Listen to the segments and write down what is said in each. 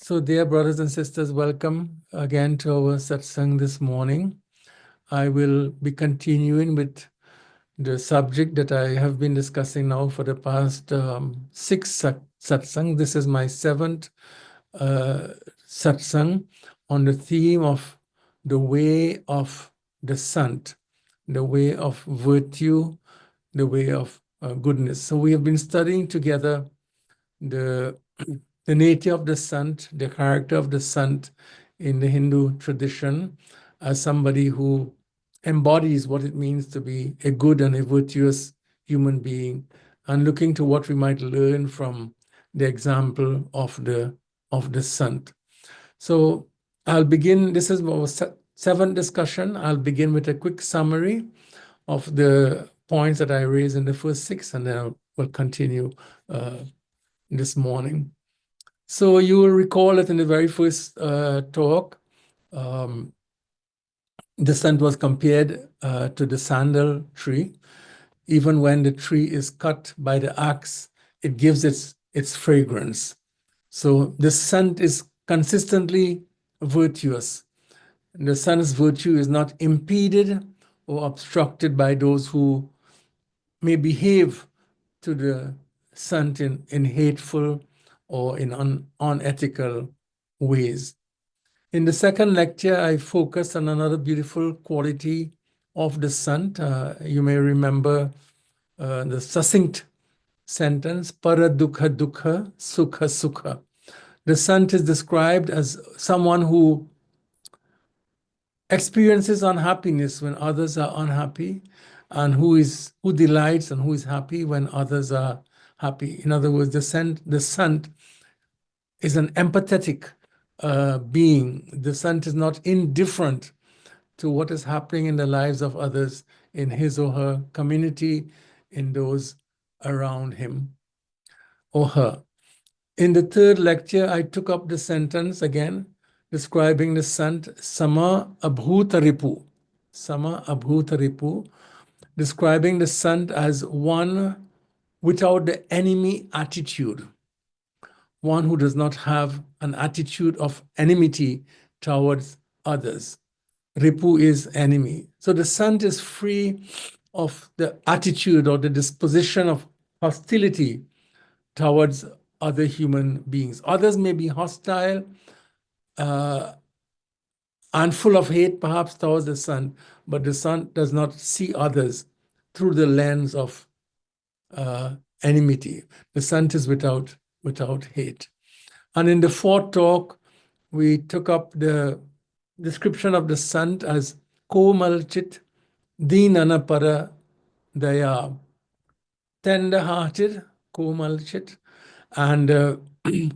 So, dear brothers and sisters, welcome again to our satsang this morning. I will be continuing with the subject that I have been discussing now for the past 6 satsang. This is my 7th satsang on the theme of the way of the Sant, the way of virtue, the way of goodness. So we have been studying together the nature of the Sant, the character of the Sant in the Hindu tradition as somebody who embodies what it means to be a good and a virtuous human being, and looking to what we might learn from the example of the Sant. So I'll begin, this is our 7th discussion. I'll begin with a quick summary of the points that I raised in the first 6, and then I will continue this morning. So you will recall that in the very first talk, the Sant was compared to the sandal tree. Even when the tree is cut by the axe, it gives its fragrance. So the Sant is consistently virtuous. The Sant's virtue is not impeded or obstructed by those who may behave to the Sant in hateful or in unethical ways. In the second lecture, I focused on another beautiful quality of the Sant. You may remember the succinct sentence, para dukha dukha, sukha sukha. The Sant is described as someone who experiences unhappiness when others are unhappy, and who delights and who is happy when others are happy. In other words, the Sant is an empathetic being. The Sant is not indifferent to what is happening in the lives of others, in his or her community, in those around him or her. In the third lecture, I took up the sentence again, describing the Sant, sama abhuta ripu. Sama abhuta ripu, describing the Sant as one without the enemy attitude, one who does not have an attitude of enmity towards others. Ripu is enemy. So the Sant is free of the attitude or the disposition of hostility towards other human beings. Others may be hostile and full of hate, perhaps, towards the Sant, but the Sant does not see others through the lens of enmity. The Sant is without hate. And in the fourth talk, we took up the description of the Sant as komalchit, deenana para daya, tender-hearted, komalchit, and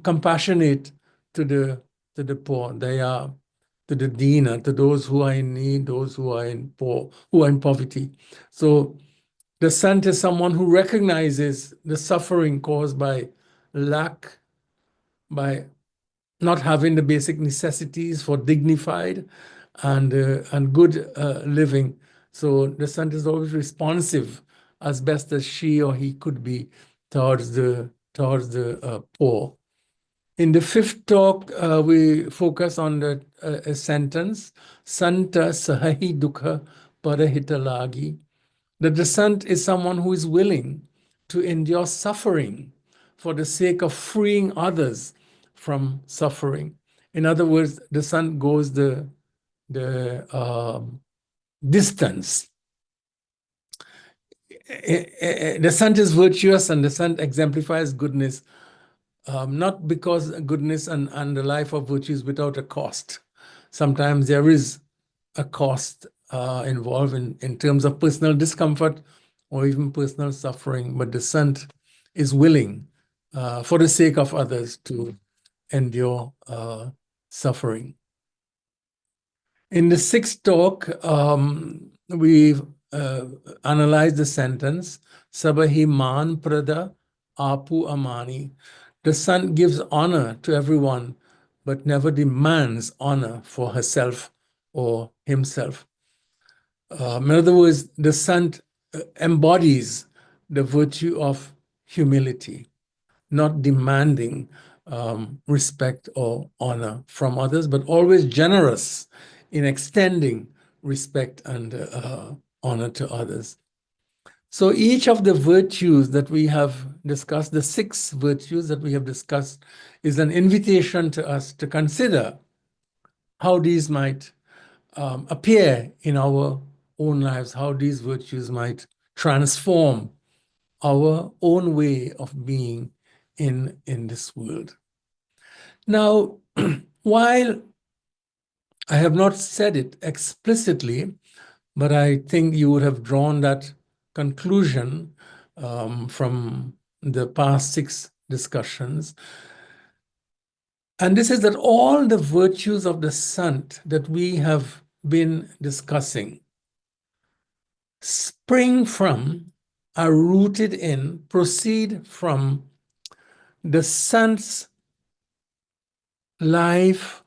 compassionate to the poor. Daya, to the deena, to those who are in need, those who are in poverty. So the Sant is someone who recognizes the suffering caused by lack, by not having the basic necessities for dignified and good living. So the Sant is always responsive as best as she or he could be towards the poor. In the fifth talk, we focus on a sentence, Santa sahahi dukha parahita lagi, that the Sant is someone who is willing to endure suffering for the sake of freeing others from suffering. In other words, the Sant goes the distance. The Sant is virtuous, and the Sant exemplifies goodness, not because goodness and the life of virtue is without a cost. Sometimes there is a cost involved in terms of personal discomfort or even personal suffering, but the Sant is willing for the sake of others to endure suffering. In the sixth talk, we analyzed the sentence, Sabahi man prada apu amani. The Sant gives honor to everyone, but never demands honor for herself or himself. In other words, the Sant embodies the virtue of humility, not demanding respect or honor from others, but always generous in extending respect and honor to others. So each of the virtues that we have discussed, the 6 virtues that we have discussed, is an invitation to us to consider how these might appear in our own lives, how these virtues might transform our own way of being in this world. Now, while I have not said it explicitly, but I think you would have drawn that conclusion from the past 6 discussions. And this is that all the virtues of the Sant that we have been discussing spring from, are rooted in, proceed from the Sant's life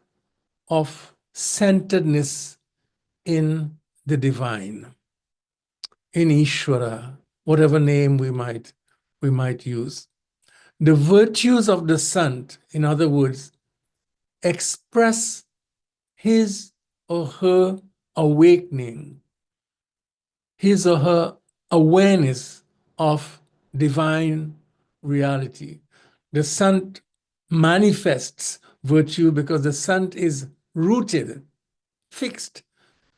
of centeredness in the divine, in Ishvara, whatever name we might use. The virtues of the Sant, in other words, express his or her awakening, his or her awareness of divine reality. The Sant manifests virtue because the Sant is rooted, fixed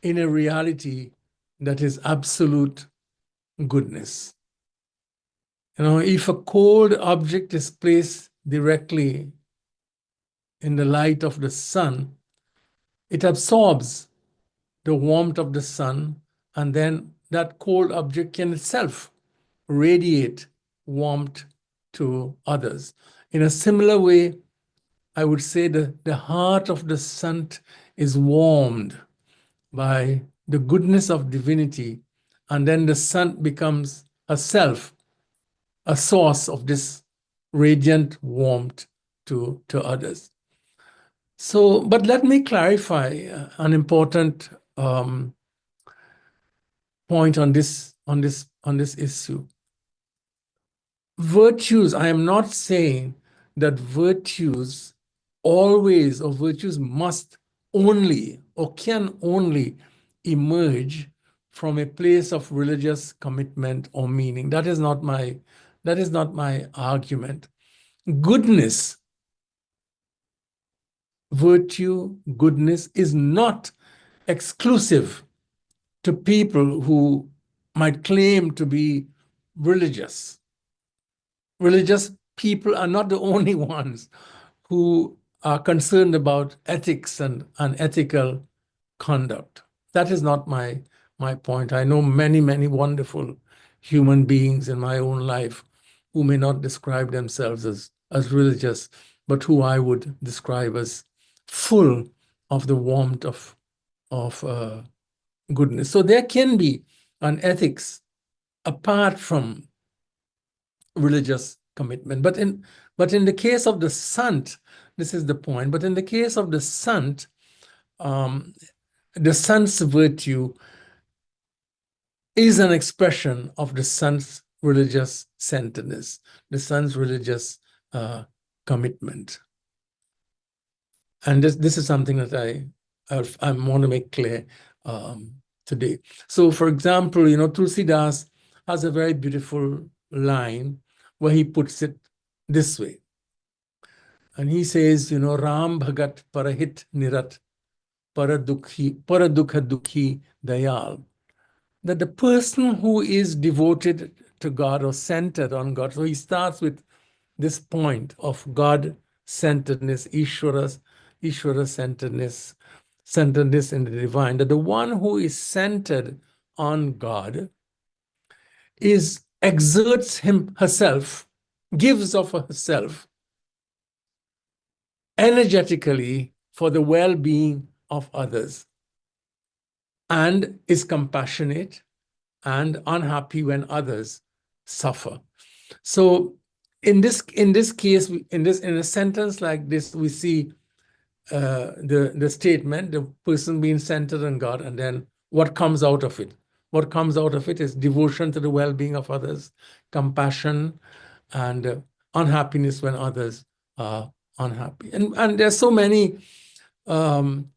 in a reality that is absolute goodness. You know, if a cold object is placed directly in the light of the sun, it absorbs the warmth of the sun, and then that cold object can itself radiate warmth to others. In a similar way, I would say that the heart of the Sant is warmed by the goodness of divinity, and then the Sant becomes a self, a source of this radiant warmth to others. So, but let me clarify an important point on this issue. Virtues, I am not saying that virtues always, or virtues must only or can only emerge from a place of religious commitment or meaning. That is not my argument. Goodness, virtue, goodness is not exclusive to people who might claim to be religious. Religious people are not the only ones who are concerned about ethics and ethical conduct. That is not my point. I know many, many wonderful human beings in my own life who may not describe themselves as religious, but who I would describe as full of the warmth of goodness. So there can be an ethics apart from religious commitment. But in the case of the Sant, this is the point, but in the case of the Sant, the Sant's virtue is an expression of the Sant's religious centeredness, the Sant's religious commitment. And this is something that I want to make clear today. So, for example, you know, Tulsidas has a very beautiful line where he puts it this way. And he says, you know, Ram Bhagat Parahit Nirat Paradukha Dukhi Dayal. That the person who is devoted to God or centered on God, so he starts with this point of God-centeredness, Ishvara-centeredness, centeredness in the divine, that the one who is centered on God exerts herself, gives of herself energetically for the well-being of others, and is compassionate and unhappy when others suffer. So in this case, in a sentence like this, we see the statement, the person being centered on God, and then what comes out of it. What comes out of it is devotion to the well-being of others, compassion, and unhappiness when others unhappy. And there's so many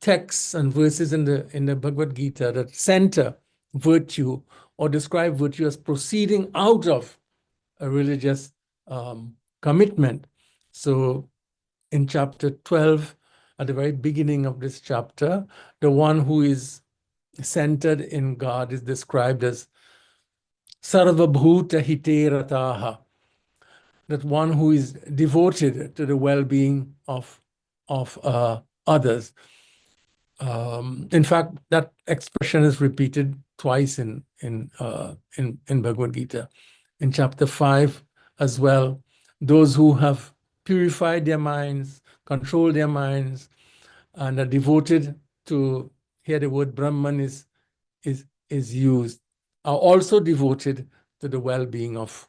texts and verses in the Bhagavad Gita that center virtue or describe virtue as proceeding out of a religious commitment. So in chapter 12, at the very beginning of this chapter, the one who is centered in God is described as Sarvabhuta Hite Rataha, that one who is devoted to the well-being of others. In fact, that expression is repeated twice in Bhagavad Gita. In chapter 5 as well, those who have purified their minds, controlled their minds, and are devoted to, here the word Brahman is used, are also devoted to the well-being of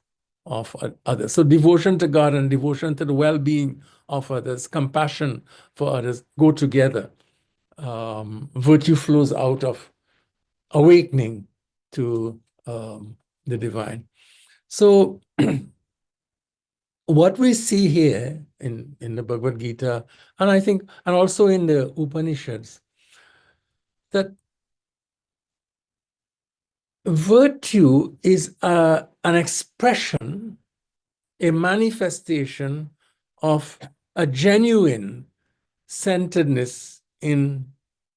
others. So devotion to God and devotion to the well-being of others, compassion for others go together. Virtue flows out of awakening to the divine. So what we see here in the Bhagavad Gita, and I think, and also in the Upanishads, that virtue is an expression, a manifestation of a genuine centeredness in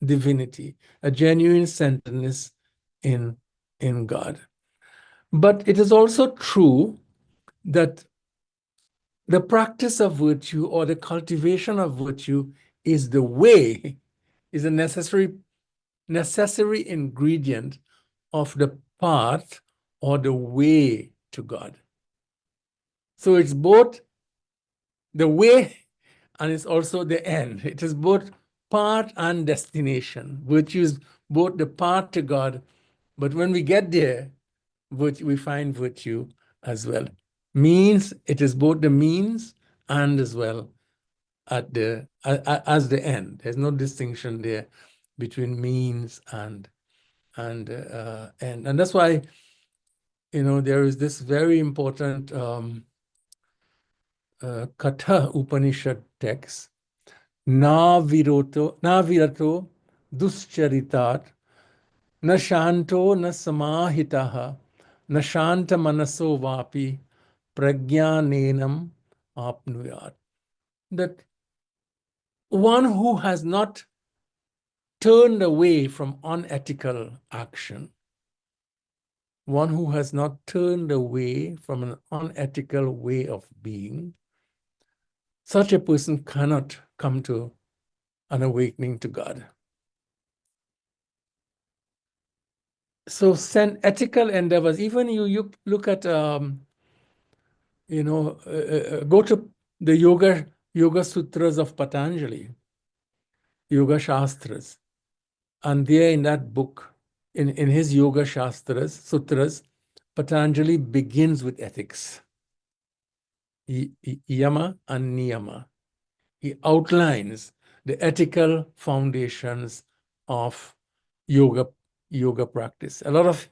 divinity, a genuine centeredness in God. But it is also true that the practice of virtue or the cultivation of virtue is the way, is a necessary ingredient of the path or the way to God. So it's both the way and it's also the end. It is both path and destination. Virtue is both the path to God, but when we get there, we find virtue as well. Means, it is both the means and as well at as the end. There's no distinction there between means and end. And that's why, there is this very important Katha Upanishad text, na virato duscharitat, na shanto na samahitaha, na shanta manaso vapi, prajnanenam apnuyat. That one who has not turned away from unethical action, one who has not turned away from an unethical way of being, such a person cannot come to an awakening to God. So ethical endeavors, even you look at, go to the Yoga Sutras of Patanjali, Yoga Shastras. And there in that book, in his Yoga Sutras, Patanjali begins with ethics. Yama and Niyama. He outlines the ethical foundations of yoga practice. A lot of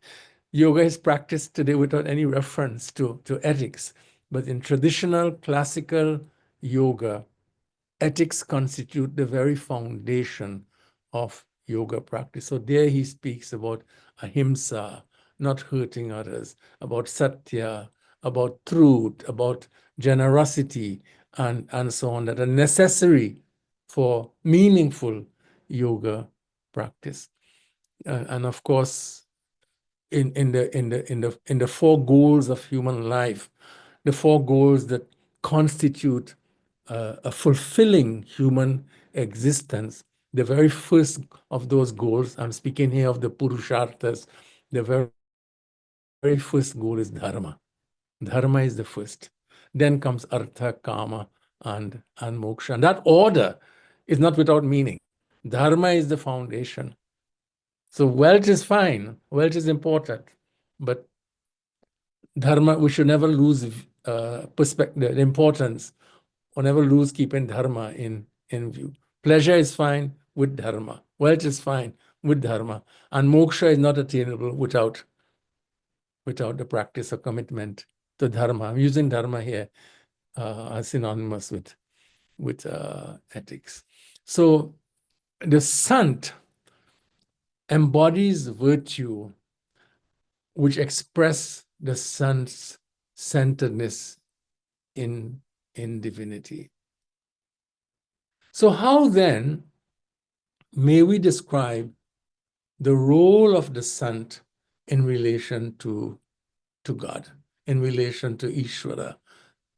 yoga is practiced today without any reference to ethics. But in traditional classical yoga, ethics constitute the very foundation of yoga practice. So there he speaks about ahimsa, not hurting others, about satya, about truth, about generosity, and so on, that are necessary for meaningful yoga practice. And of course, in the four goals of human life, the four goals that constitute a fulfilling human existence, the very first of those goals, I'm speaking here of the Purusharthas, the very first goal is dharma. Dharma is the first. Then comes artha, kama, and moksha. And that order is not without meaning. Dharma is the foundation. So wealth is fine, wealth is important, but dharma, we should never lose perspective, the importance, or never lose keeping dharma in view. Pleasure is fine with dharma. Wealth is fine with dharma. And moksha is not attainable without the practice or commitment to dharma. I'm using dharma here as synonymous with ethics. So the Sant embodies virtue, which express the Sant's centeredness in divinity. So how then may we describe the role of the Sant in relation to God, in relation to Ishvara,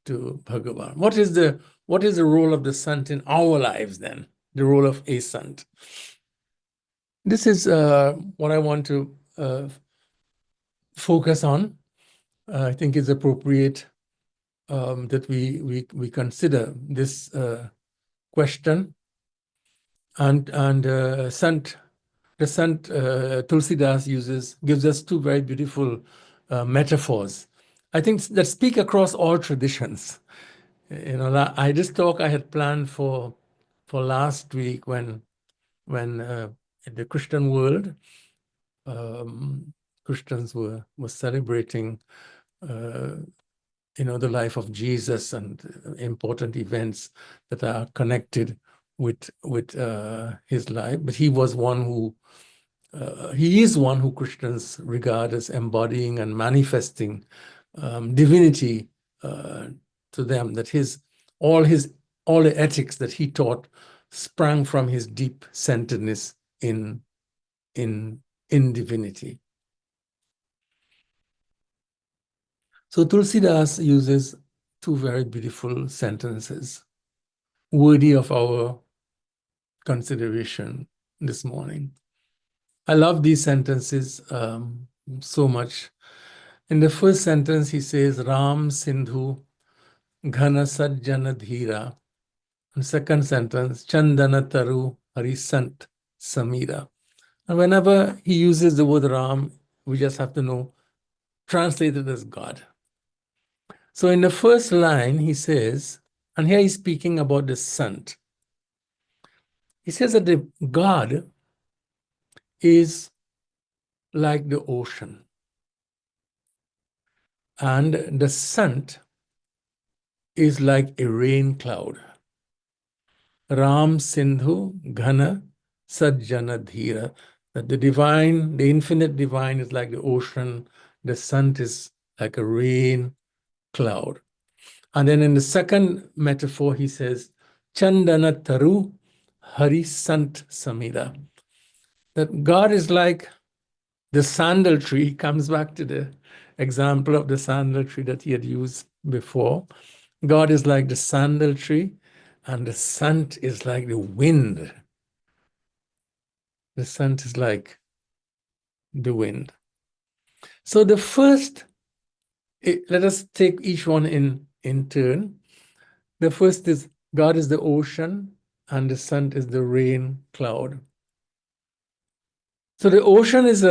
to Bhagavan? What is the role of the Sant in our lives then? The role of a Sant. This is what I want to focus on. I think it's appropriate that we consider this question. And the Sant Tulsidas gives us two very beautiful metaphors, I think, that speak across all traditions. This talk I had planned for last week when in the Christian world, Christians were celebrating the life of Jesus and important events that are connected with his life. But he was one who he is one who Christians regard as embodying and manifesting divinity to them. That all the ethics that he taught sprang from his deep centeredness in divinity. So Tulsidas uses two very beautiful sentences worthy of our consideration this morning. I love these sentences so much. In the first sentence, he says, Ram Sindhu Ghana Sajjana Dhira. And second sentence, Chandana Taru Hari Sant Samira. And whenever he uses the word Ram, we just have to know, translated as God. So in the first line, he says, and here he's speaking about the Sant. He says that the God is like the ocean, and the Sant is like a rain cloud. Ram Sindhu Ghana Sajjana Dhira. That the divine, the infinite divine is like the ocean, the Sant is like a rain cloud. And then in the second metaphor, he says, Chandana Taru Hari Sant Samira. That God is like the sandal tree. Comes back to the example of the sandal tree that he had used before. God is like the sandal tree, and the Sant is like the wind. The Sant is like the wind. So the first, let us take each one in turn. The first is God is the ocean, and the Sant is the rain cloud. So the ocean is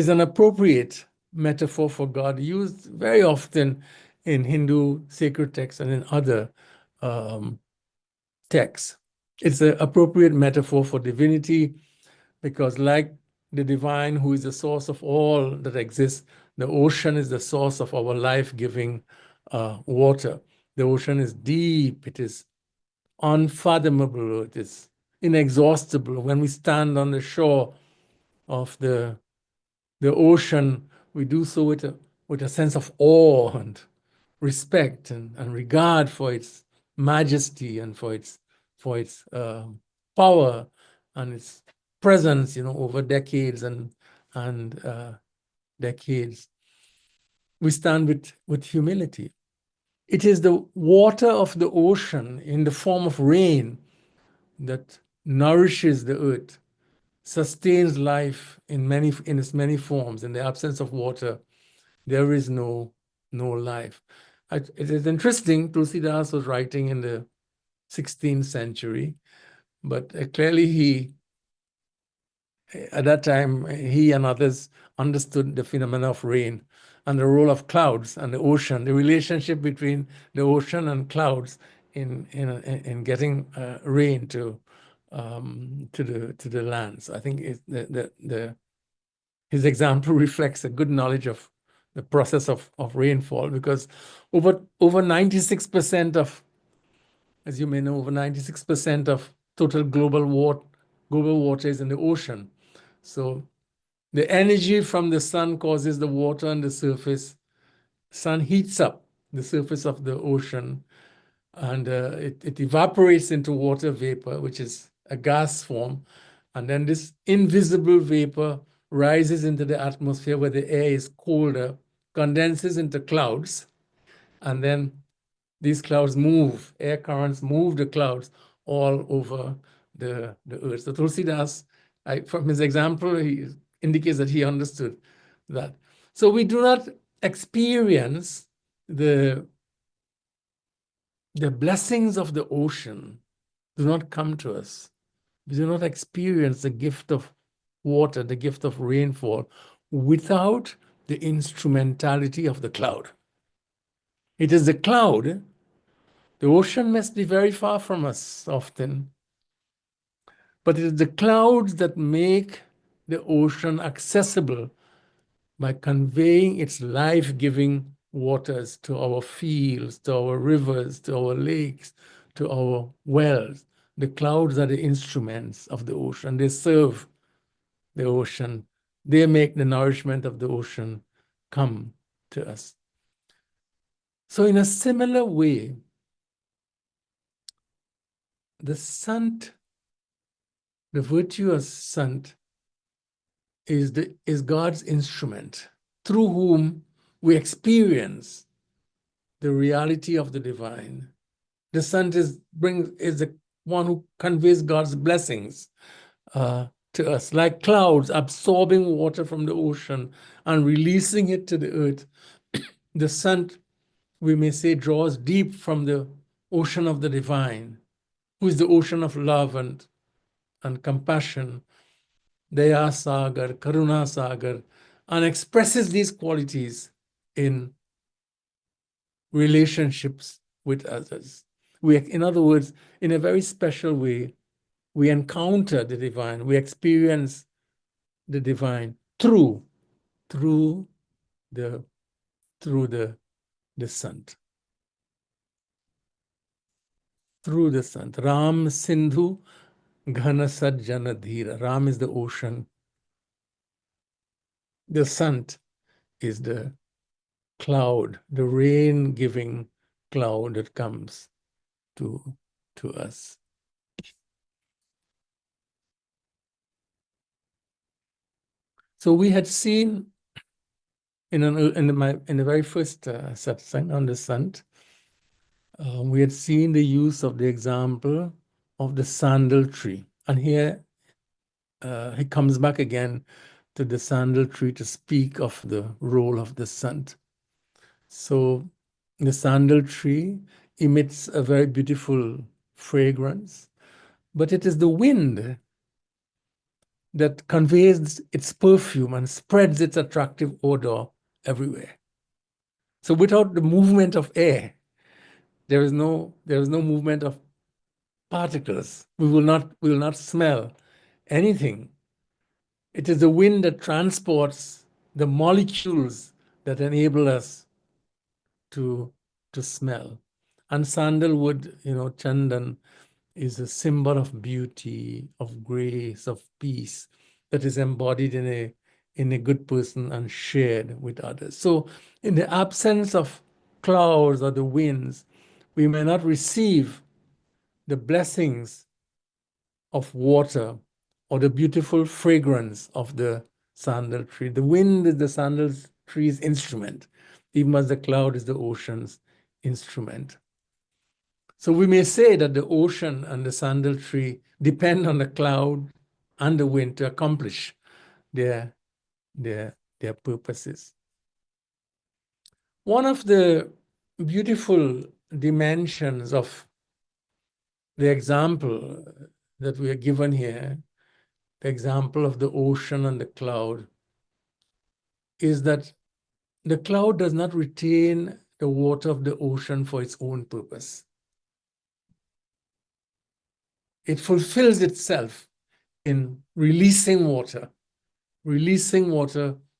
an appropriate metaphor for God, used very often in Hindu sacred texts and in other texts. It's an appropriate metaphor for divinity because, like the divine who is the source of all that exists, the ocean is the source of our life-giving water. The ocean is deep, it is unfathomable, it is inexhaustible. When we stand on the shore of the ocean, we do so with a sense of awe and respect and regard for its majesty and for its power and its presence, over decades and decades. We stand with humility. It is the water of the ocean in the form of rain that nourishes the earth, sustains life in its many forms. In the absence of water, there is no life. It is interesting, Tulsidas was writing in the 16th century, but clearly at that time, he and others understood the phenomena of rain and the role of clouds and the ocean, the relationship between the ocean and clouds in getting rain to the land. So I think his example reflects a good knowledge of the process of rainfall, because over 96% of As you may know, over 96% of total global water is in the ocean. So the energy from the sun causes the water on the surface. Sun heats up the surface of the ocean, and it evaporates into water vapor, which is a gas form. And then this invisible vapor rises into the atmosphere where the air is colder, condenses into clouds, and then these clouds move, air currents move the clouds all over the earth. So Tulsidas, from his example, he indicates that he understood that. So we do not experience the blessings of the ocean do not come to us. We do not experience the gift of water, the gift of rainfall, without the instrumentality of the cloud. It is the cloud. The ocean must be very far from us often, but it is the clouds that make the ocean accessible by conveying its life-giving waters to our fields, to our rivers, to our lakes, to our wells. The clouds are the instruments of the ocean. They serve the ocean. They make the nourishment of the ocean come to us. So in a similar way, the Sant, the virtuous Sant, is God's instrument through whom we experience the reality of the divine. The Sant is the one who conveys God's blessings to us, like clouds absorbing water from the ocean and releasing it to the earth. The Sant, we may say, draws deep from the ocean of the divine, who is the ocean of love and compassion, Daya Sagar, Karuna Sagar, and expresses these qualities in relationships with others. In other words, in a very special way, we encounter the divine, we experience the divine through the Sant. Through the Sant. Ram Sindhu Ghana Sajjana Dhira. Ram is the ocean. The Sant is the cloud, the rain-giving cloud that comes to us. So we had seen in the very first satsang on the Sant, we had seen the use of the example of the sandal tree. And here he comes back again to the sandal tree to speak of the role of the Sant. So the sandal tree emits a very beautiful fragrance, but it is the wind that conveys its perfume and spreads its attractive odor everywhere. So without the movement of air, there is no movement of particles. We will not smell anything. It is the wind that transports the molecules that enable us to smell. And sandalwood, chandan, is a symbol of beauty, of grace, of peace that is embodied in a good person and shared with others. So in the absence of clouds or the winds, we may not receive the blessings of water or the beautiful fragrance of the sandal tree. The wind is the sandal tree's instrument, even as the cloud is the ocean's instrument. So we may say that the ocean and the sandal tree depend on the cloud and the wind to accomplish their purposes. One of the beautiful dimensions of the example that we are given here, the example of the ocean and the cloud, is that the cloud does not retain the water of the ocean for its own purpose. It fulfills itself in releasing water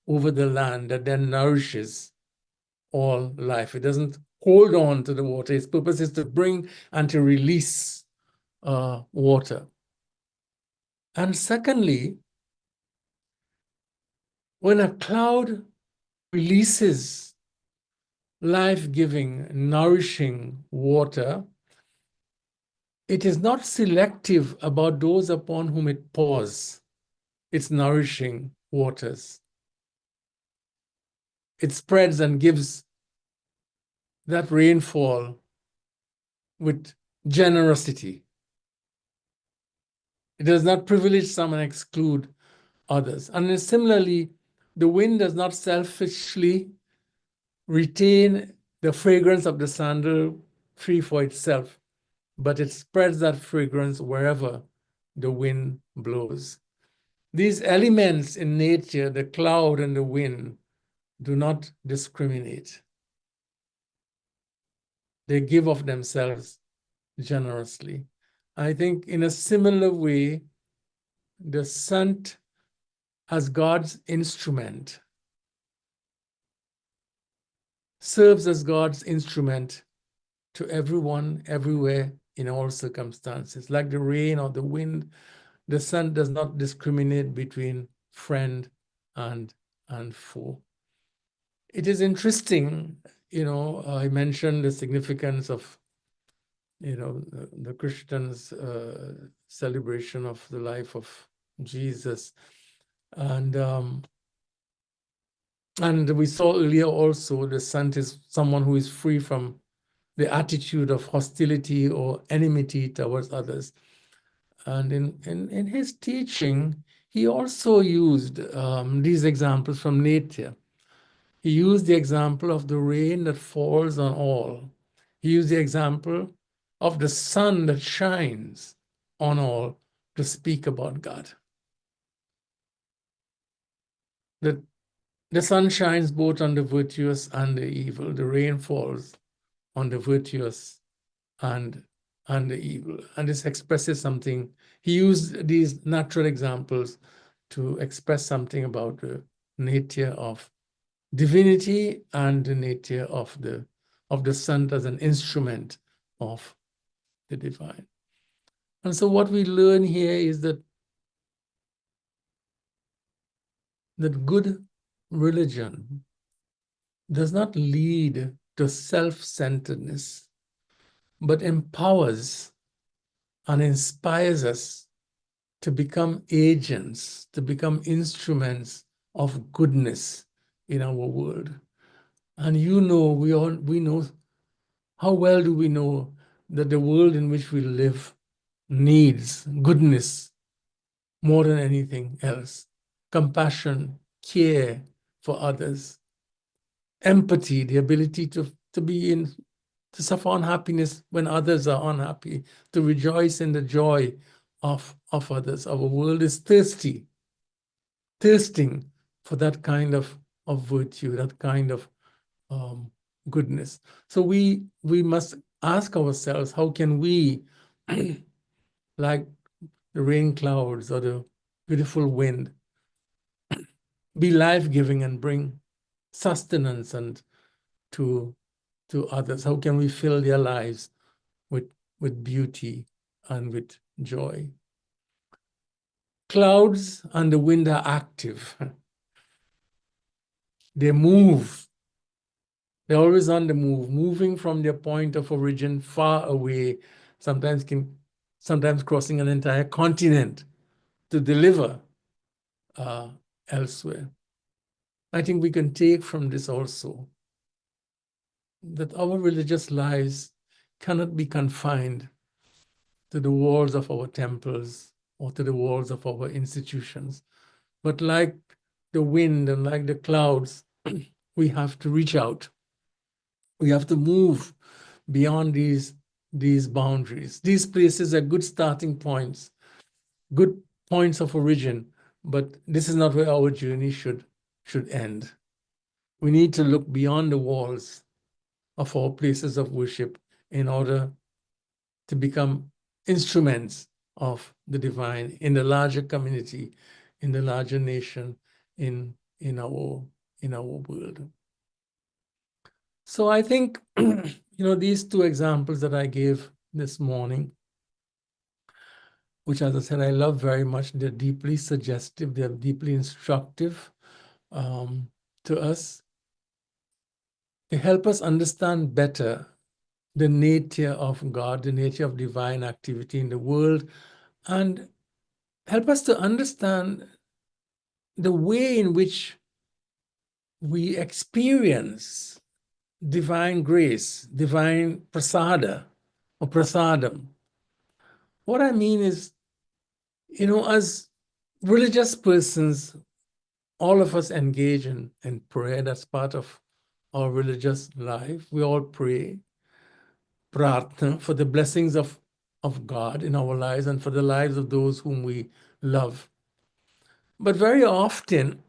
over the land that then nourishes all life. It doesn't hold on to the water. Its purpose is to bring and to release water. And secondly, when a cloud releases life-giving, nourishing water, it is not selective about those upon whom it pours its nourishing waters. It spreads and gives that rainfall with generosity. It does not privilege some and exclude others. And then similarly, the wind does not selfishly retain the fragrance of the sandal tree for itself, but it spreads that fragrance wherever the wind blows. These elements in nature, the cloud and the wind, do not discriminate. They give of themselves generously. I think in a similar way, the Sant as God's instrument serves as God's instrument to everyone, everywhere, in all circumstances. Like the rain or the wind, the Sant does not discriminate between friend and foe. It is interesting, I mentioned the significance of, the Christians' celebration of the life of Jesus. And we saw earlier also the Sant is someone who is free from the attitude of hostility or enmity towards others. And in his teaching, he also used these examples from nature. He used the example of the rain that falls on all. He used the example of the sun that shines on all to speak about God. That the sun shines both on the virtuous and the evil. The rain falls on the virtuous and the evil. And this expresses something. He used these natural examples to express something about the nature of divinity and the nature of the Sant as an instrument of the divine. And so what we learn here is that good religion does not lead to self-centeredness, but empowers and inspires us to become agents, to become instruments of goodness in our world. And we know, how well do we know that the world in which we live needs goodness more than anything else? Compassion, care for others, empathy, the ability to suffer unhappiness when others are unhappy, to rejoice in the joy of others. Our world is thirsting for that kind of virtue, that kind of goodness. So we must ask ourselves, how can we, like the rain clouds or the beautiful wind, be life-giving and bring sustenance and to others? How can we fill their lives with beauty and with joy? Clouds and the wind are active. They move. They're always on the move, moving from their point of origin far away, sometimes crossing an entire continent to deliver elsewhere. I think we can take from this also that our religious lives cannot be confined to the walls of our temples or to the walls of our institutions. But like the wind and like the clouds, we have to reach out. We have to move beyond these boundaries. These places are good starting points, good points of origin, but this is not where our journey should end. We need to look beyond the walls of our places of worship in order to become instruments of the divine in the larger community, in the larger nation, in our world. So I think, these two examples that I gave this morning, which, as I said, I love very much. They're deeply suggestive. They're deeply instructive to us. They help us understand better the nature of God, the nature of divine activity in the world, and help us to understand the way in which we experience divine grace, divine prasada or prasadam. What I mean is, as religious persons, all of us engage in prayer. That's part of our religious life. We all pray, prarthana, for the blessings of God in our lives and for the lives of those whom we love. But very often,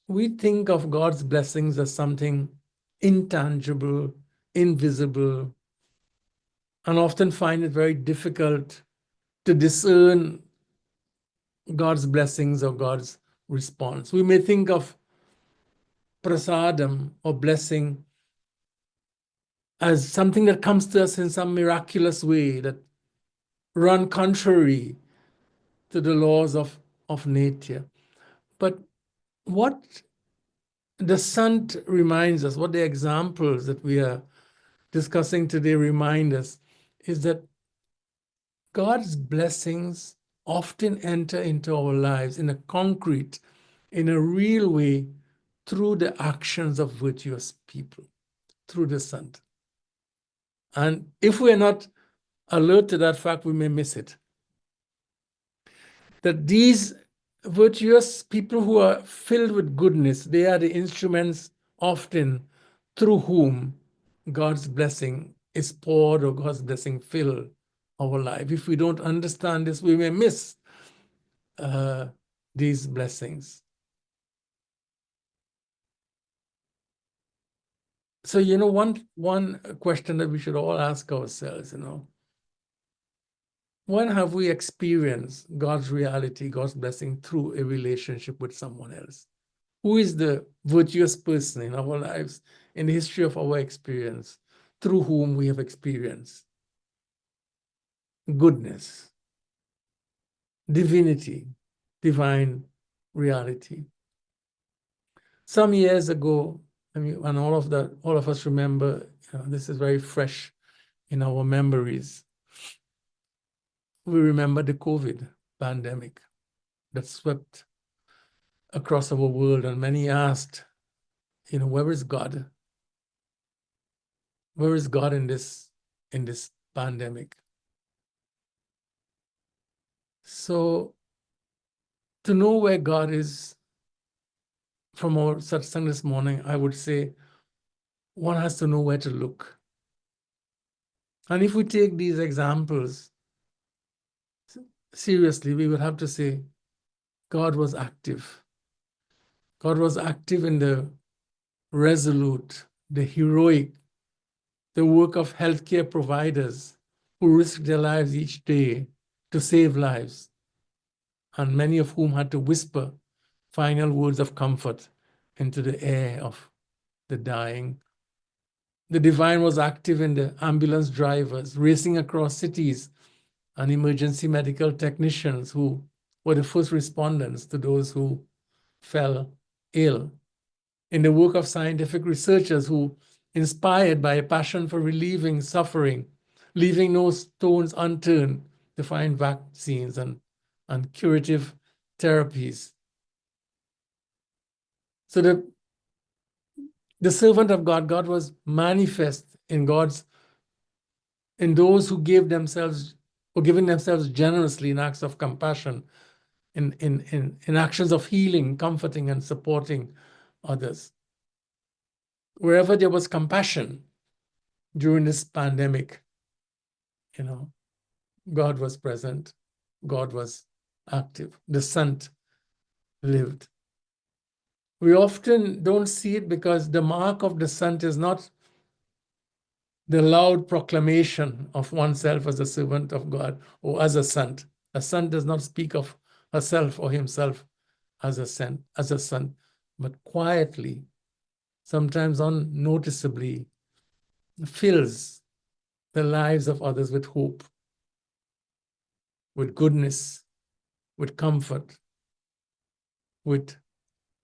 we think of God's blessings as something intangible, invisible, and often find it very difficult to discern God's blessings or God's response. We may think of prasadam or blessing as something that comes to us in some miraculous way that run contrary to the laws of nature. But what the Sant reminds us, what the examples that we are discussing today remind us, is that God's blessings often enter into our lives in a concrete, in a real way, through the actions of virtuous people, through the Sant. And if we're not alert to that fact, we may miss it. That these virtuous people who are filled with goodness, they are the instruments often through whom God's blessing is poured or God's blessing fill our life. If we don't understand this, we may miss these blessings. So, one question that we should all ask ourselves, when have we experienced God's reality, God's blessing through a relationship with someone else? Who is the virtuous person in our lives, in the history of our experience, through whom we have experienced goodness, divinity, divine reality? Some years ago, and all of us remember, this is very fresh in our memories. We remember the COVID pandemic that swept across our world, and many asked, where is God? Where is God in this pandemic? So, to know where God is from our satsang this morning, I would say one has to know where to look. And if we take these examples seriously, we would have to say God was active. God was active in the resolute, the heroic, the work of healthcare providers who risk their lives each day to save lives, and many of whom had to whisper final words of comfort into the air of the dying. The divine was active in the ambulance drivers racing across cities and emergency medical technicians who were the first respondents to those who fell ill. In the work of scientific researchers who, inspired by a passion for relieving suffering, leaving no stones unturned to find vaccines and curative therapies. So the servant of God, God was manifest in those who gave themselves or giving themselves generously in acts of compassion, in actions of healing, comforting, and supporting others. Wherever there was compassion during this pandemic, God was present, God was active. The Sant lived. We often don't see it because the mark of the Sant is not the loud proclamation of oneself as a servant of God or as a Sant. A Sant does not speak of herself or himself as a Sant, but quietly, sometimes unnoticeably, fills the lives of others with hope, with goodness, with comfort, with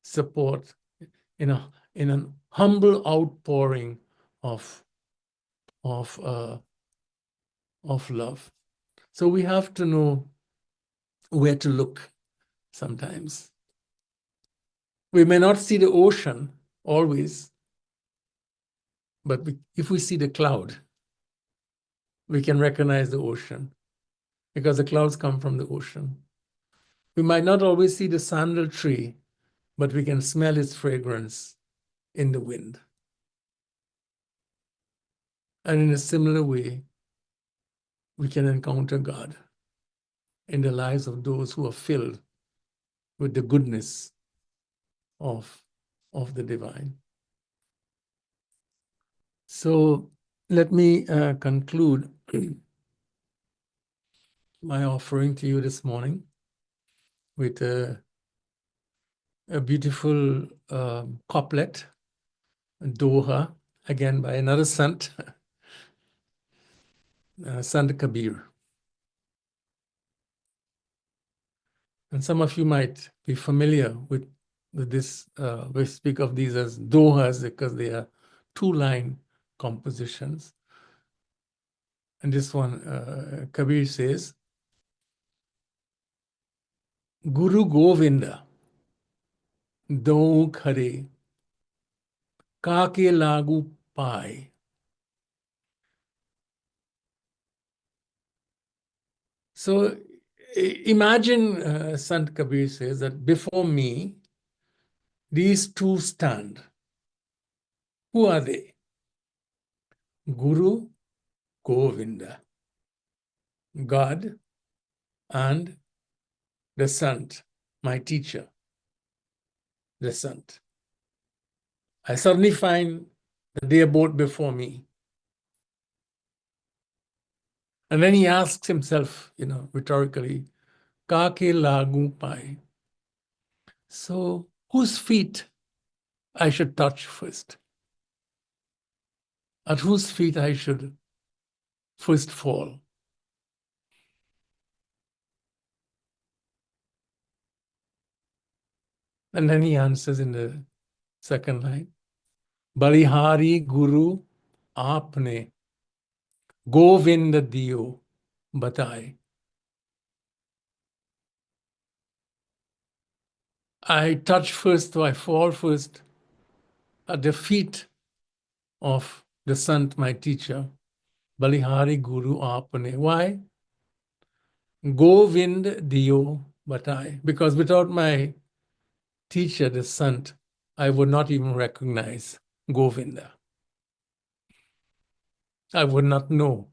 support, in an humble outpouring of love. So we have to know where to look sometimes. We may not see the ocean always, but if we see the cloud, we can recognize the ocean because the clouds come from the ocean. We might not always see the sandal tree, but we can smell its fragrance in the wind. And in a similar way, we can encounter God in the lives of those who are filled with the goodness of the divine. So let me conclude my offering to you this morning with a beautiful couplet, Doha, again by another Sant, Sant Kabir. And some of you might be familiar with this. We speak of these as Dohas because they are two-line compositions. And this one, Kabir says, Guru Govinda, do khare, kaake lagu pai. So imagine, Sant Kabir says that before me, these two stand. Who are they? Guru Govinda, God, and the Sant, my teacher, the Sant. I suddenly find that they are both before me. And then he asks himself, rhetorically, Kake lagu pai. So whose feet I should touch first? At whose feet I should first fall? And then he answers in the second line, Balihari Guru Aapne Govinda Diyo Batai. I touch first, or I fall first at the feet of the Sant, my teacher, Balihari Guru Aapne. Why? Govind Diyo Batai. Because without my teacher, the Sant, I would not even recognize Govinda. I would not know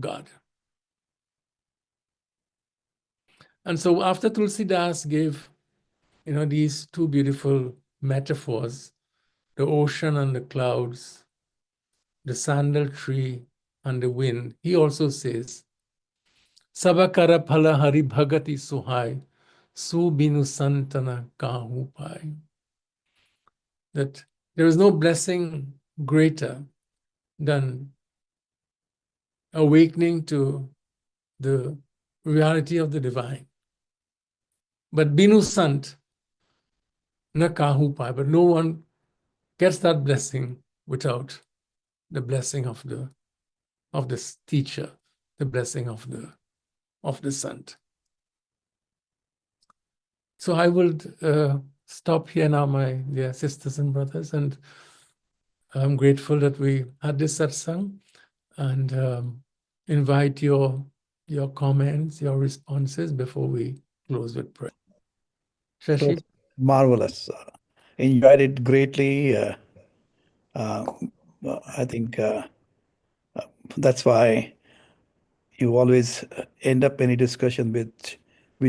God. And so after Tulsidas gave, these two beautiful metaphors, the ocean and the clouds, the sandal tree and the wind, he also says, Sabakara phala hari bhagati suhai, su binu santana kahu pai. That there is no blessing greater than awakening to the reality of the divine. But binu sant na kahu pai, but no one gets that blessing without the blessing of this teacher, the blessing of the Sant. So I will stop here now, my dear sisters and brothers, and I'm grateful that we had this satsang, and invite your comments, your responses before we close with prayer. Shashi? Marvelous. Enjoyed it greatly. I think that's why you always end up any discussion with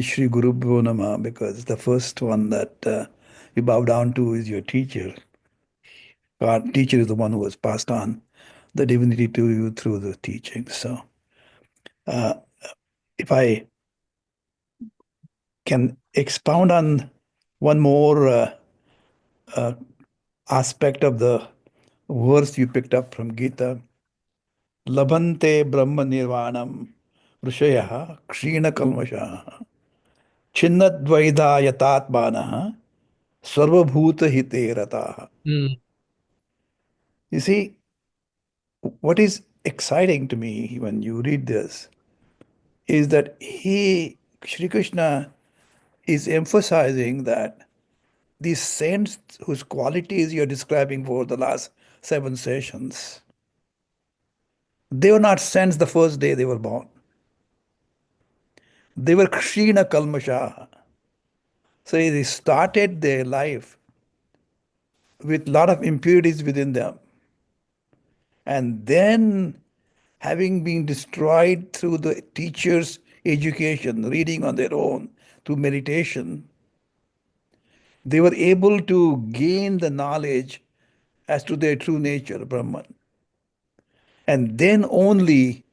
Sri Guru Bhyo Namah, because the first one that you bow down to is your teacher. Our teacher is the one who has passed on the divinity to you through the teaching. So if I can expound on one more aspect of the verse you picked up from Gita. Labhante Brahma Nirvanam Rishaya Kshina Kalmasha Chinnadvaida Yatatmana Sarvabhuta Hite Rataha. Mm. You see, what is exciting to me when you read this is that Sri Krishna, is emphasizing that these saints whose qualities you're describing for the last 7 sessions, they were not saints the first day they were born. They were Kshina Kalmasha. So they started their life with a lot of impurities within them. And then, having been destroyed through the teacher's education, reading on their own, through meditation, they were able to gain the knowledge as to their true nature, Brahman. And then only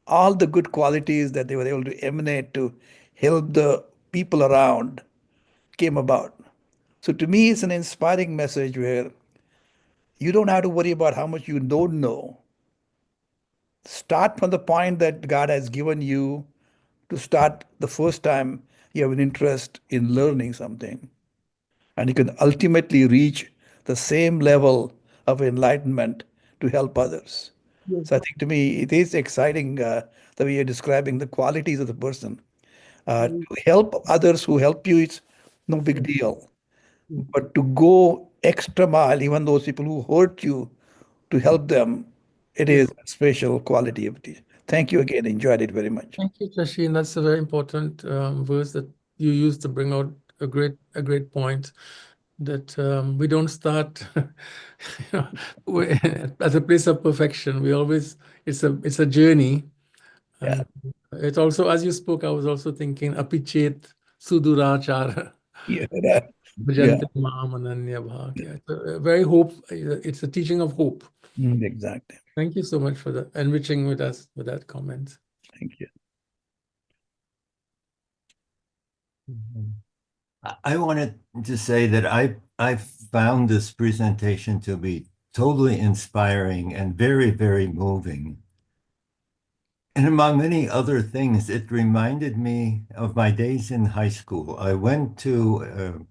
all the good qualities that they were able to emanate to help the people around came about. So to me, it's an inspiring message where you don't have to worry about how much you don't know. Start from the point that God has given you to start the first time you have an interest in learning something. And you can ultimately reach the same level of enlightenment to help others. Yes. So I think to me, it is exciting the way you're describing the qualities of the person. Mm. To help others who help you, it's no big Mm. deal. Mm. But to go extra mile, even those people who hurt you, to help them, it Yes. is a special quality of it. Thank you again. Enjoyed it very much. Thank you, Shashi. And that's a very important verse that you used to bring out a great point that we don't start you know, at a place of perfection. We always it's a journey, Yeah. and it's also as you spoke, I was also thinking apichet sudurachara Yeah. Yeah. bhajante maam ananya bhagya. It's a very hope. It's a teaching of hope. Exactly. Thank you so much for the enriching with us with that comment. Thank you. Mhm. I wanted to say that I found this presentation to be totally inspiring and very, very moving. And among many other things, it reminded me of my days in high school. I went to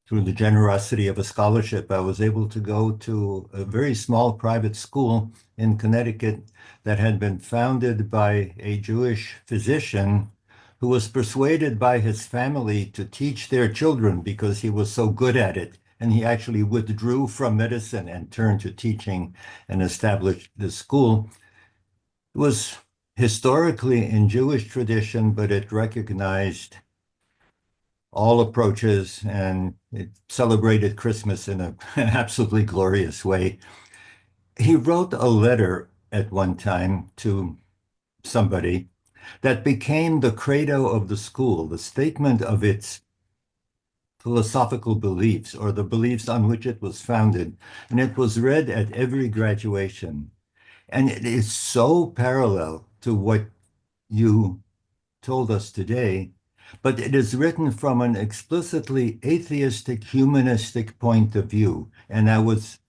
through the generosity of a scholarship, I was able to go to a very small private school in Connecticut that had been founded by a Jewish physician who was persuaded by his family to teach their children because he was so good at it. And he actually withdrew from medicine and turned to teaching and established the school. It was historically in Jewish tradition, but it recognized all approaches, and it celebrated Christmas in an absolutely glorious way. He wrote a letter at one time to somebody that became the credo of the school, the statement of its philosophical beliefs or the beliefs on which it was founded. And it was read at every graduation. And it is so parallel to what you told us today, but it is written from an explicitly atheistic, humanistic point of view. And I was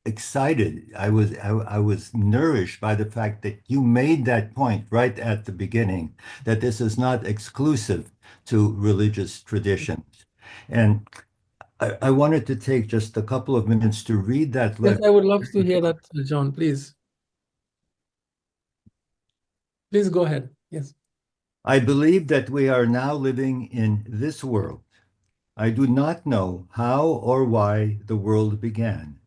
excited. I was nourished by the fact that you made that point right at the beginning, that this is not exclusive to religious traditions. And I wanted to take just a couple of minutes to read that Yes, letter. I would love to hear that, John. Please go ahead. Yes. I believe that we are now living in this world. I do not know how or why the world began,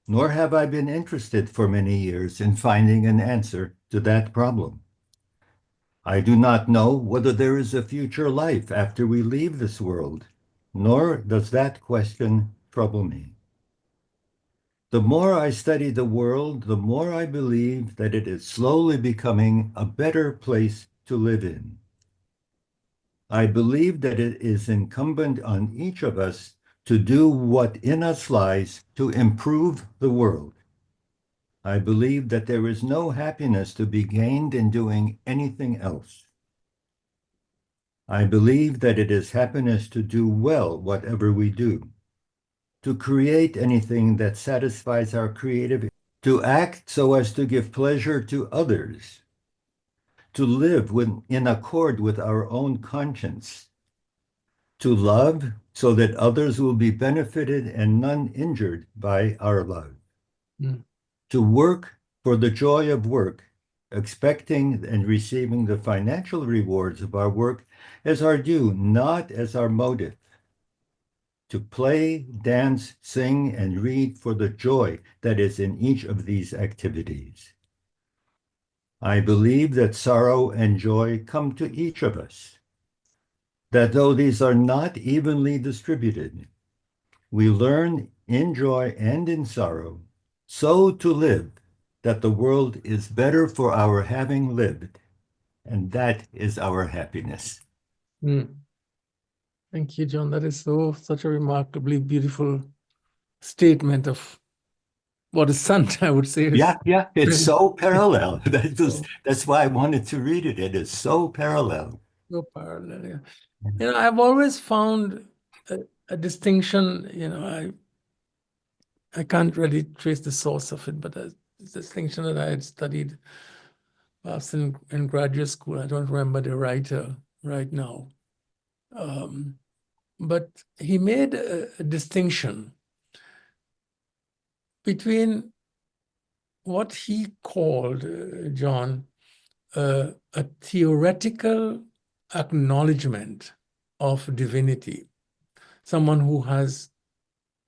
nor have I been interested for many years in finding an answer to that problem. I do not know whether there is a future life after we leave this world, nor does that question trouble me. The more I study the world, the more I believe that it is slowly becoming a better place to live in. I believe that it is incumbent on each of us to do what in us lies to improve the world. I believe that there is no happiness to be gained in doing anything else. I believe that it is happiness to do well whatever we do. to create anything that satisfies our creative, to act so as to give pleasure to others, to live in accord with our own conscience, to love so that others will be benefited and none injured by our love, to work for the joy of work, expecting and receiving the financial rewards of our work as our due, not as our motive, to play, dance, sing, and read for the joy that is in each of these activities. I believe that sorrow and joy come to each of us, that though these are not evenly distributed, we learn in joy and in sorrow so to live that the world is better for our having lived, and that is our happiness. Thank you, John. That is such a remarkably beautiful statement of what is Sant, I would say. Yeah, it's so parallel. That's why I wanted to read it. It is so parallel. So parallel, yeah. You know, I've always found a distinction, you know, I can't really trace the source of it, but a distinction that I had studied perhaps in graduate school. I don't remember the writer right now. But he made a distinction between what he called, John, a theoretical acknowledgement of divinity, someone who has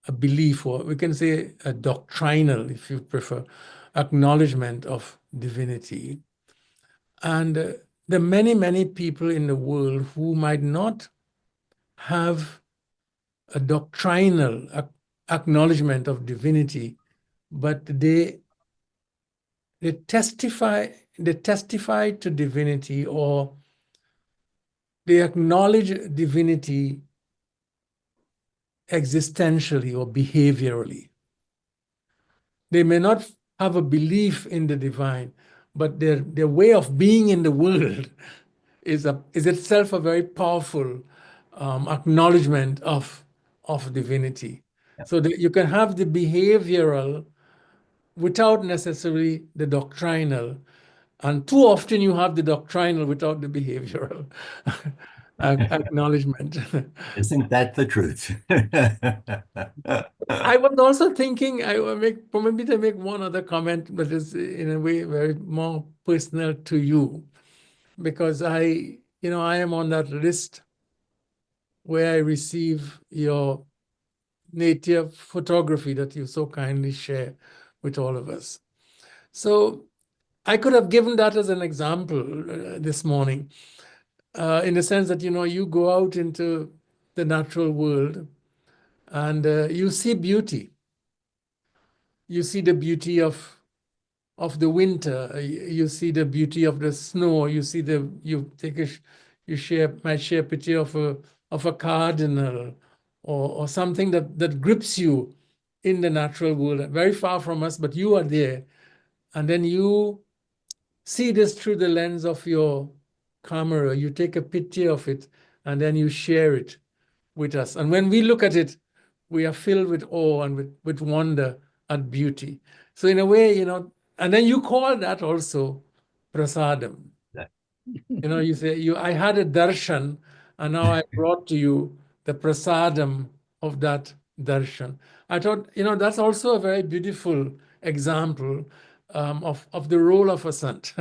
a belief, or we can say a doctrinal, if you prefer, acknowledgement of divinity. And there are many, many people in the world who might not have a doctrinal acknowledgement of divinity, but they testify to divinity, or they acknowledge divinity existentially or behaviorally. They may not have a belief in the divine, but their way of being in the world is itself a very powerful acknowledgement of divinity. Yeah. So that you can have the behavioral without necessarily the doctrinal, and too often you have the doctrinal without the behavioral acknowledgement. Isn't that the truth? I was also thinking, I will maybe to make one other comment, but it's in a way very more personal to you, because I am on that list where I receive your native photography that you so kindly share with all of us. So I could have given that as an example this morning, in the sense that, you go out into the natural world and you see beauty. You see the beauty of the winter. You see the beauty of the snow. You see might share a picture of a cardinal, or something that grips you in the natural world, very far from us, but you are there. And then you see this through the lens of your camera. You take a picture of it, and then you share it with us. And when we look at it, we are filled with awe and with wonder at beauty. So in a way, and then you call that also prasadam. You say, I had a darshan, and now I brought to you the prasadam of that darshan. I thought, that's also a very beautiful example of the role of a sant.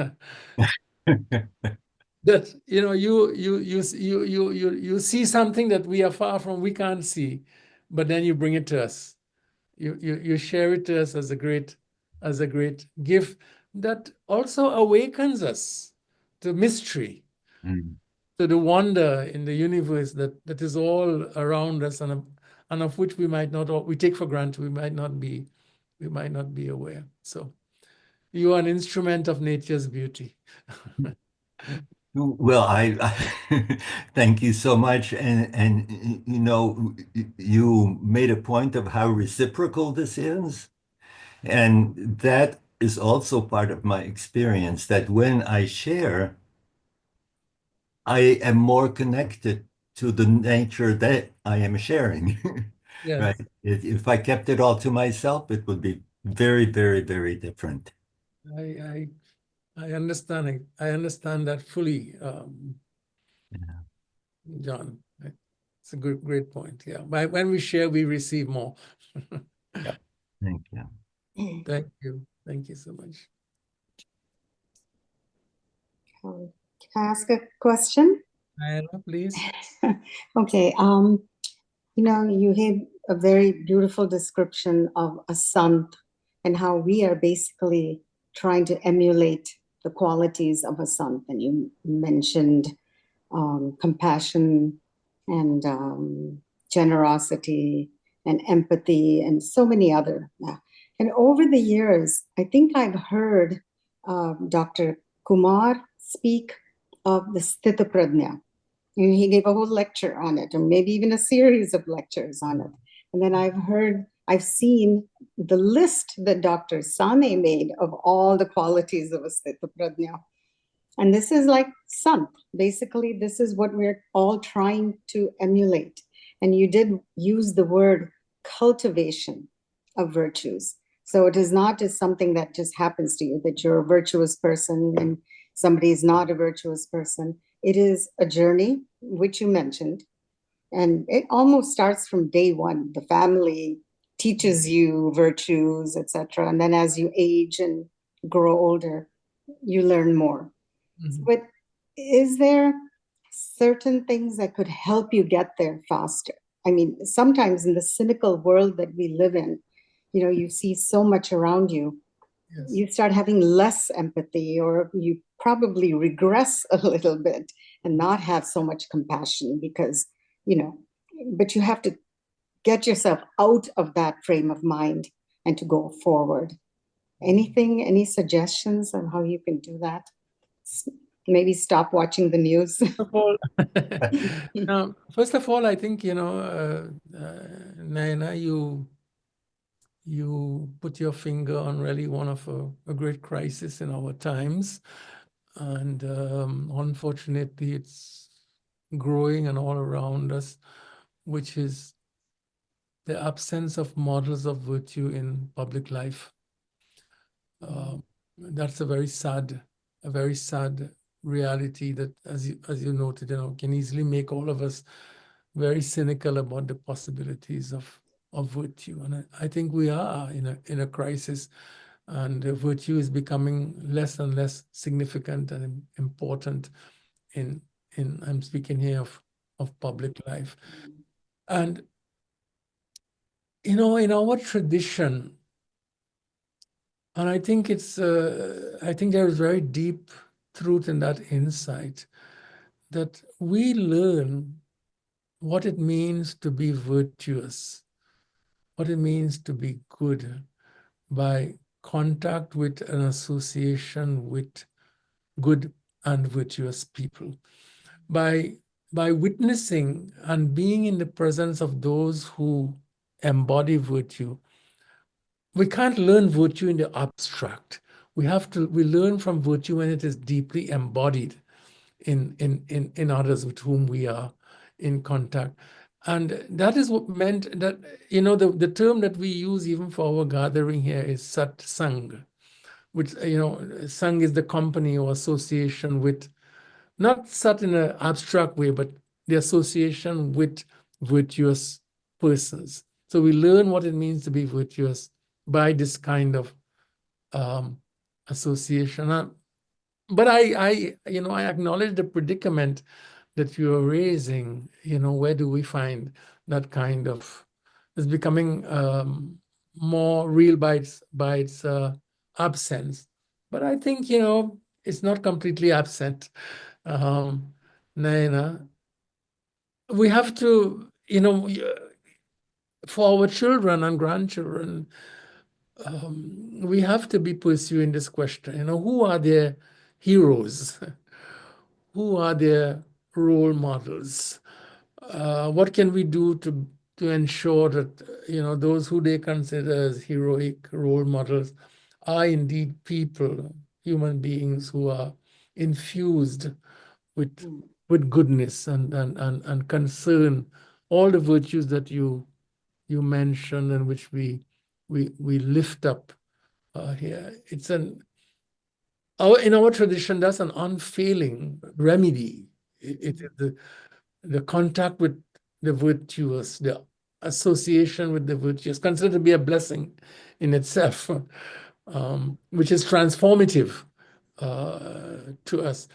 That you see something that we are far from, we can't see, but then you bring it to us. You share it to us as a great gift that also awakens us to mystery, to the wonder in the universe that is all around us, and of which we take for granted, we might not be aware. So you are an instrument of nature's beauty. Well, I thank you so much. And you made a point of how reciprocal this is. And that is also part of my experience, that when I share, I am more connected to the nature that I am sharing. Yes. right? If I kept it all to myself, it would be very, very, very different. I understand it. I understand that fully, Yeah. John. It's a great point. Yeah. When we share, we receive more. Thank you. Thank you. Thank you so much. Can I ask a question? Diana, please. Okay. You know, you gave a very beautiful description of a sant and how we are basically trying to emulate the qualities of a sant. And you mentioned compassion and generosity and empathy and so many other. And over the years, I think I've heard Dr. Kumar speak of the Sthita Prajna. And he gave a whole lecture on it, or maybe even a series of lectures on it. And then I've seen the list that Dr. Sane made of all the qualities of a Sthita Prajna. And this is like Sant. Basically, this is what we're all trying to emulate. And you did use the word cultivation of virtues. So it is not just something that just happens to you, that you're a virtuous person and somebody is not a virtuous person. It is a journey, which you mentioned. And it almost starts from day one. The family teaches you virtues, etc. And then as you age and grow older, you learn more. But is there certain things that could help you get there faster? I mean, sometimes in the cynical world that we live in, you know, you see so much around you, Yes. you start having less empathy, or you probably regress a little bit and not have so much compassion because, you know, but you have to get yourself out of that frame of mind and to go forward. Any suggestions on how you can do that? Maybe stop watching the news. First of all, I think, Naina, you put your finger on really one of a great crisis in our times. And unfortunately, it's growing and all around us, which is the absence of models of virtue in public life. That's a very sad reality that, as you noted, can easily make all of us very cynical about the possibilities of virtue. And I think we are in a crisis, and virtue is becoming less and less significant and important in I'm speaking here of public life. And in our tradition, and I think I think there is very deep truth in that insight, that we learn what it means to be virtuous, what it means to be good, by contact with an association with good and virtuous people, by witnessing and being in the presence of those who embody virtue. We can't learn virtue in the abstract. We learn from virtue when it is deeply embodied in others with whom we are in contact. And that is what meant that, the term that we use even for our gathering here is Sat Sang, which, Sang is the company or association with, not Sat in an abstract way, but the association with virtuous persons. So we learn what it means to be virtuous by this kind of association. But I acknowledge the predicament that you are raising. Where do we find that kind of? It's becoming more real by its absence. But I think it's not completely absent. Naina, we have to, for our children and grandchildren, we have to be pursuing this question. Who are their heroes? Who are their role models? What can we do to ensure that those who they consider as heroic role models are indeed people, human beings who are infused with goodness and concern, all the virtues that you you mentioned and which we lift up here. It's in our tradition, that's an unfailing remedy. It is the contact with the virtuous, the association with the virtuous, considered to be a blessing in itself, which is transformative to us.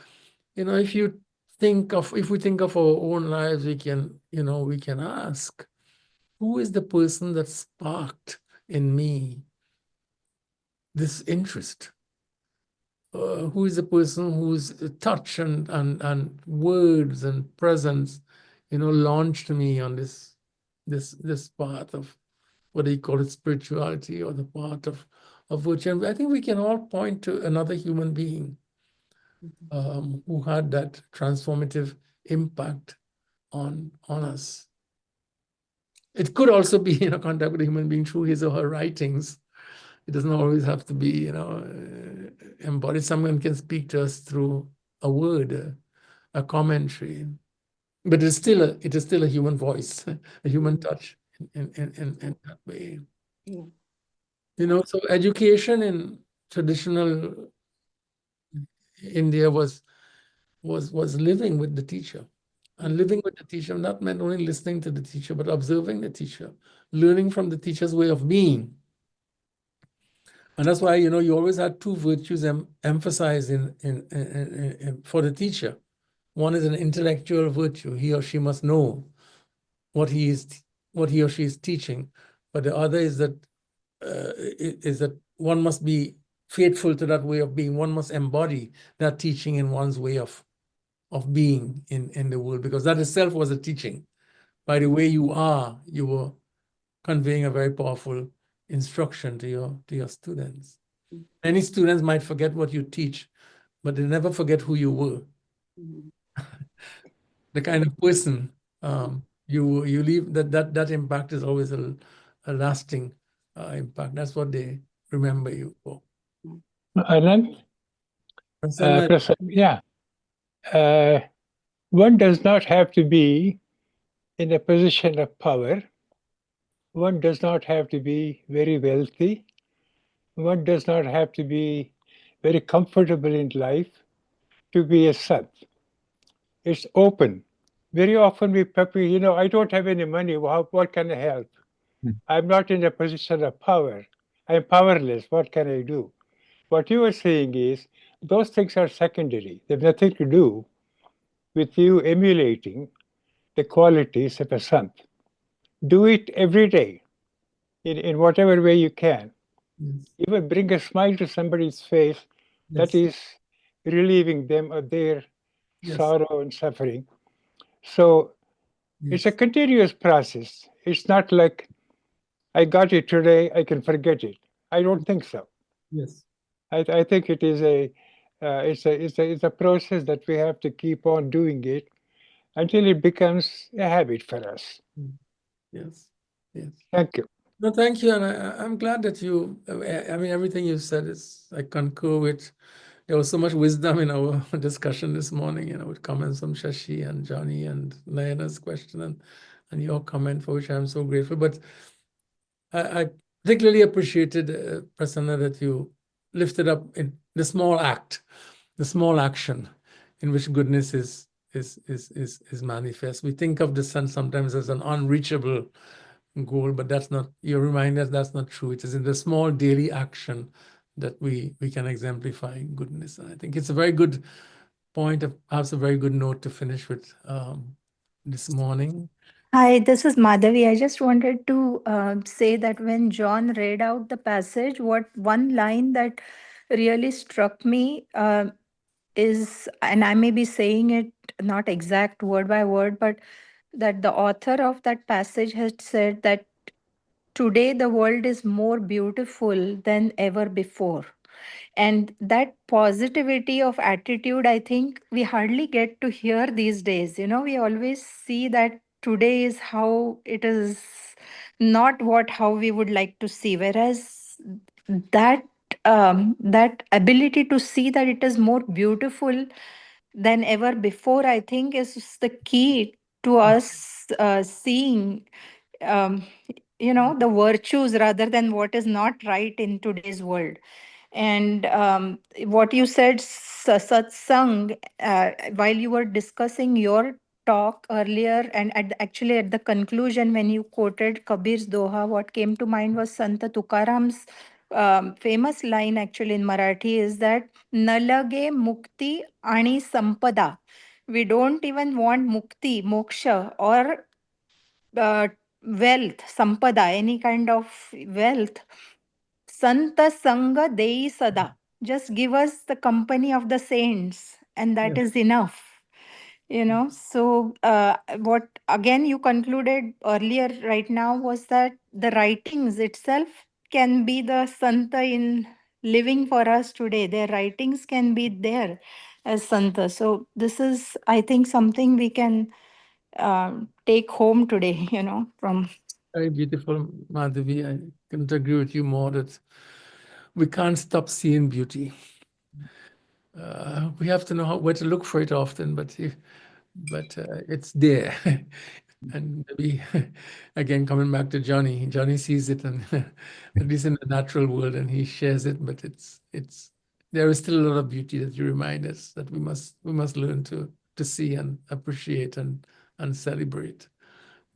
If we think of our own lives, we can ask, who is the person that sparked in me this interest? Who is the person whose touch and words and presence, launched me on this path of what do you call it, spirituality, or the path of virtue? And I think we can all point to another human being who had that transformative impact on us. It could also be contact with a human being through his or her writings. It doesn't always have to be embodied. Someone can speak to us through a word, a commentary, but it is still a human voice, a human touch in that way. Yeah. So education in traditional India was living with the teacher. And living with the teacher not meant only listening to the teacher, but observing the teacher, learning from the teacher's way of being. And that's why, you always had two virtues emphasized for the teacher. One is an intellectual virtue. He or she must know what he or she is teaching. But the other is that one must be faithful to that way of being. One must embody that teaching in one's way of being in the world, because that itself was a teaching. By the way you are, you were conveying a very powerful instruction to your students. Many students might forget what you teach, but they never forget who you were. The kind of person you leave, that impact is always a lasting impact. That's what they remember you for. Anand, Prasanna, yeah. One does not have to be in a position of power. One does not have to be very wealthy. One does not have to be very comfortable in life to be a Sant. It's open. Very often I don't have any money. What can I help? I'm not in a position of power. I'm powerless. What can I do? What you are saying is those things are secondary. They have nothing to do with you emulating the qualities of a Sant. Do it every day in whatever way you can. yes, Even bring a smile to somebody's face. That yes, is relieving them of their yes, sorrow and suffering. So it's a yes, continuous process. It's not like I got it today, I can forget it. I don't think so. yes. I think it is it's a process that we have to keep on doing it until it becomes a habit for us. Yes, yes. Thank you. No, thank you, and I'm glad that you. I mean, everything you said I concur with. There was so much wisdom in our discussion this morning, with comments from Shashi and Johnny and Nayana's question and your comment, for which I'm so grateful. But I particularly appreciated, Prasanna, that you lifted up in the small act, the small action in which goodness is manifest. We think of the sun sometimes as an unreachable goal, but that's not, you remind us that's not true. It is in the small daily action that we can exemplify goodness. And I think it's a very good point, perhaps a very good note to finish with this morning. Hi, this is Madhavi. I just wanted to say that when John read out the passage, one line that really struck me is, and I may be saying it not exact word by word, but that the author of that passage had said that today the world is more beautiful than ever before. And that positivity of attitude, I think we hardly get to hear these days. We always see that today is how it is, not how we would like to see. Whereas that that ability to see that it is more beautiful than ever before, I think is the key to us seeing um, the virtues rather than what is not right in today's world. And what you said, satsang, while you were discussing your talk earlier, and actually at the conclusion, when you quoted Kabir's Doha, what came to mind was Sant Tukaram's famous line actually in Marathi is that Nalage mukti ani sampada. We don't even want mukti, moksha, or wealth, sampada, any kind of wealth. Santa Sangha Dei Sada. Just give us the company of the saints, and that Yes. is enough. So what again you concluded earlier right now was that the writings itself can be the Santa in living for us today. Their writings can be there as Santa. So this is, I think, something we can take home today, from. Very beautiful, Madhavi. I couldn't agree with you more that we can't stop seeing beauty. We have to know where to look for it often, but it's there. And maybe again, coming back to Johnny sees it, and at least in the natural world, and he shares it. But there is still a lot of beauty that you remind us that we must learn to see and appreciate and celebrate.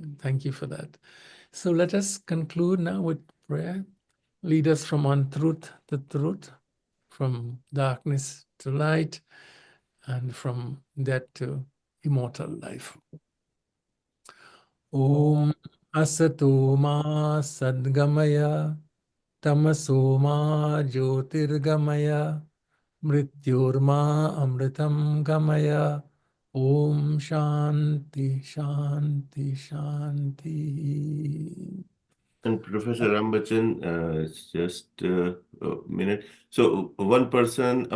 And thank you for that. So let us conclude now with prayer. Lead us from untruth to truth, from darkness to light, and from death to immortal life. Om Asato Ma Sadgamaya Tamaso Ma Jyotirgamaya Mrityorma Amritam Gamaya. Om Shanti Shanti Shanti. And Professor Rambachan, it's just a minute. So one person,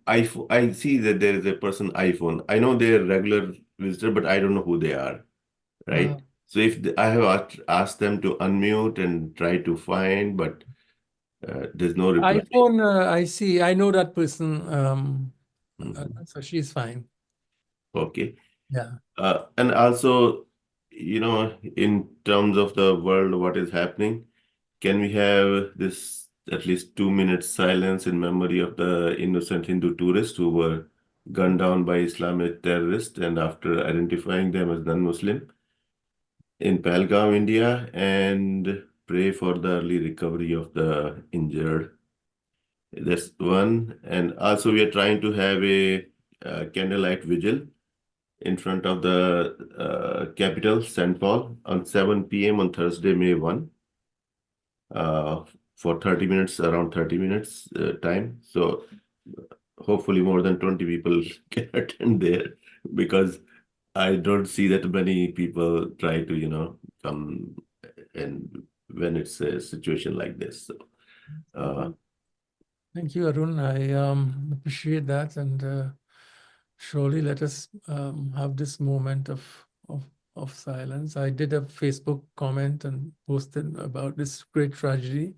I see that there is a person iPhone. I know they're regular visitor, but I don't know who they are, right? So if I have asked them to unmute and try to find, but there's no reply. iPhone, I see. I know that person. So she's fine. Okay. Yeah. And also, in terms of the world, what is happening, can we have this at least 2 minutes silence in memory of the innocent Hindu tourists who were gunned down by Islamic terrorists and after identifying them as non-Muslim in Pahalgam, India, and pray for the early recovery of the injured. That's one. And also we are trying to have a candlelight vigil in front of the capital, St. Paul, on 7 p.m. on Thursday, May 1, for 30 minutes, around 30 minutes time. So hopefully more than 20 people can attend there, because I don't see that many people try to, come and when it's a situation like this. So, Thank you, Arun. I appreciate that, and surely let us have this moment of silence. I did a Facebook comment and posted about this great tragedy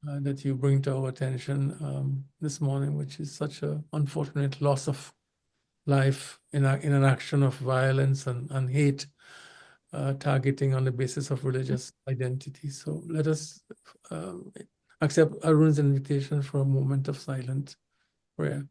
that you bring to our attention this morning, which is such an unfortunate loss of life in an action of violence and hate, targeting on the basis of religious identity. So let us accept Arun's invitation for a moment of silent prayer.